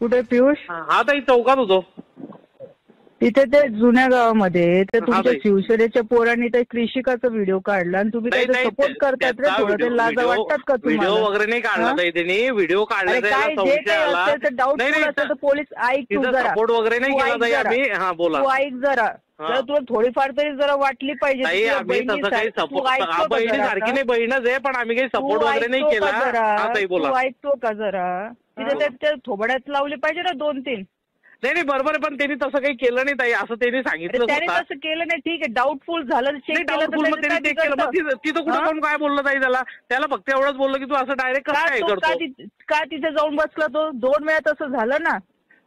कुठे पियुष? हा ताई चौकात होतो. तिथे ते जुन्या गावामध्ये ते तुमच्या शिवसेनेच्या पोरांनी ते कृषिकाचा व्हिडिओ काढला आणि तुम्ही त्याचा सपोर्ट करतात रे. थोडं ते लाज वाटतात का तुम्हाला? व्हिडिओ वगैरे नाही काढला ताई त्यांनी. व्हिडिओ काढला काय जे काही असेल तर डाऊटफुल असेल तर पोलीस ऐक तू जरा. सपोर्ट वगैरे नाही केला ताई आम्ही. हा बोला. तू ऐक जरा. तर तुला थोडीफार तरी जरा वाटली पाहिजे. आम्ही तसं काही सपोर्ट बहिणीसारखी नाही, बहीणच आहे, पण आम्ही काही सपोर्ट वगैरे नाही केला. हा ताई बोला. तू ऐकतो का जरा? तिथे त्या थोबड्यात लावली पाहिजे ना 2-3. नाही बरोबर आहे, पण त्यांनी तसं काही केलं नाही ताई, असं त्यांनी सांगितलं. त्याने तसं केलं नाही. ठीक आहे, डाऊटफुल झालं चेक केलं तर चेक केलं. मग तिथं कुठं कोण काय बोललं ताई त्याला फक्त एवढंच बोललं की तू असं डायरेक्ट कसं काय करतो. का तिथे जाऊन बसला तो? 2 वेळा तसं झालं ना.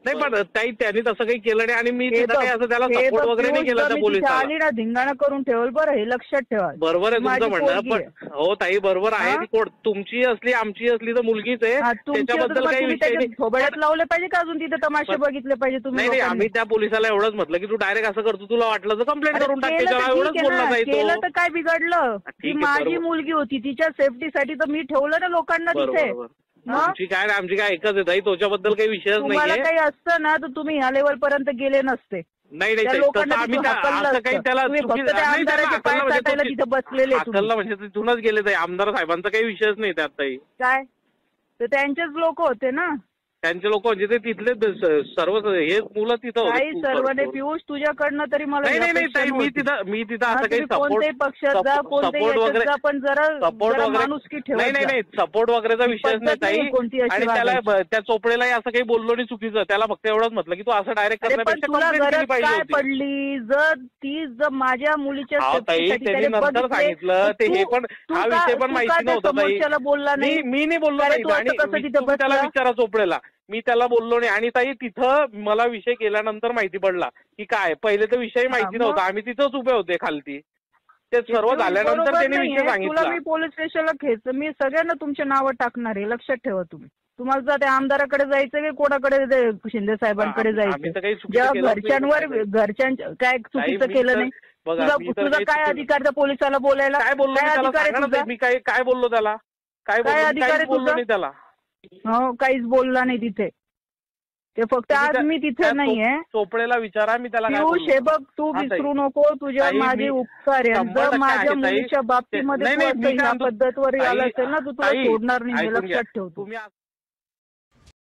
नाही पण ताई त्यांनी तसं काही केलं नाही आणि मी तिथं काही असं त्याला सपोर्ट वगैरे नाही केला त्या पोलिसाला. आली ना धिंगाणा करून ठेवल बरं, हे लक्षात ठेवा. बरोबर आहे तुमचं म्हणणं, पण हो ताई बरोबर आहे. तुमची असली आमची असली तर मुलगीच आहे, त्याच्याबद्दल काही विषय नाही. थोबड्यात लावले पाहिजे का अजून तिथे तमाशे बघितले पाहिजे तुम्ही? नाही आम्ही त्या पोलिसाला एवढंच म्हटलं की तू डायरेक्ट असं करतो, तुला वाटलं तर कंप्लेंट करून टाक. एवढंच बोलला ताई. केलं तर काय बिघडलं? ती माझी मुलगी होती, तिच्या सेफ्टीसाठी तर मी ठेवलं ना लोकांना तिथे. आमची काय एकच आहे ताई, त्याच्याबद्दल काही विषयच नाही. तुम्हाला काही असतं ना तर तुम्ही ह्या लेवल पर्यंत गेले नसते. नाही आम्ही त्याला बसलेले म्हणजे तिथूनच गेले ताई. आमदार साहेबांचा काही विषयच नाही त्यात ताई. काय तर त्यांचेच लोक होते ना. त्यांचे लोक म्हणजे ते तिथले सर्व हे मुलं तिथं काही सर्व नाही. पियुष तुझ्याकडनं तरी मला नाही मी तिथं असं काही कोणत्याही पक्षात जा, कोणत्याही वगैरे जा, पण जरा माणुसकी ठेवा. नाही सपोर्ट वगैरेचा विषयच नाही ताई. आणि त्याला त्या चोपडेलाही असं काही बोललो नाही चुकीचं. त्याला फक्त एवढंच म्हटलं की तू असं डायरेक्ट काय पडली जर माझ्या मुलीच्या त्यांनी नंतर सांगितलं ते हे पण हा विषय पण माहिती नव्हता ताई. बोलला नाही. मी नाही बोललो नाही. आणि त्याला विचारा चोपडेला, मी त्याला बोललो नाही. आणि ताई तिथं मला विषय केल्यानंतर माहिती पडला की काय, पहिले तर विषय माहिती नव्हता. आम्ही तिथंच उभे होते खालती. ते सर्व झाल्यानंतर त्यांनी विषय सांगितला. मी पोलीस स्टेशनला खेच मी सगळ्यांना तुमच्या नावं टाकणार आहे, लक्षात ठेवा तुम्ही. तुम्हाला जर त्या आमदाराकडे जायचं की कोणाकडे, शिंदे साहेबांकडे जायचं. घरच्यांच्या काय चुकीचं केलं नाही. तुझा काय अधिकार त्या पोलिसाला बोलायला? काय बोललो मी? काय बोललो त्याला? काय अधिकार बोललो नाही त्याला? हो, काहीच बोलला नाही तिथे. ते फक्त आज मी तिथे नाहीये. चोपडेला विचारा, मी त्याला पियुष हे बघ, तू विसरू नको तुझ्या माझे उपकार आहे. जर माझ्या मुलीच्या बाबतीमध्ये ह्या पद्धतीवर आलं असेल ना, तू तुला सोडणार नाही, लक्षात ठेव.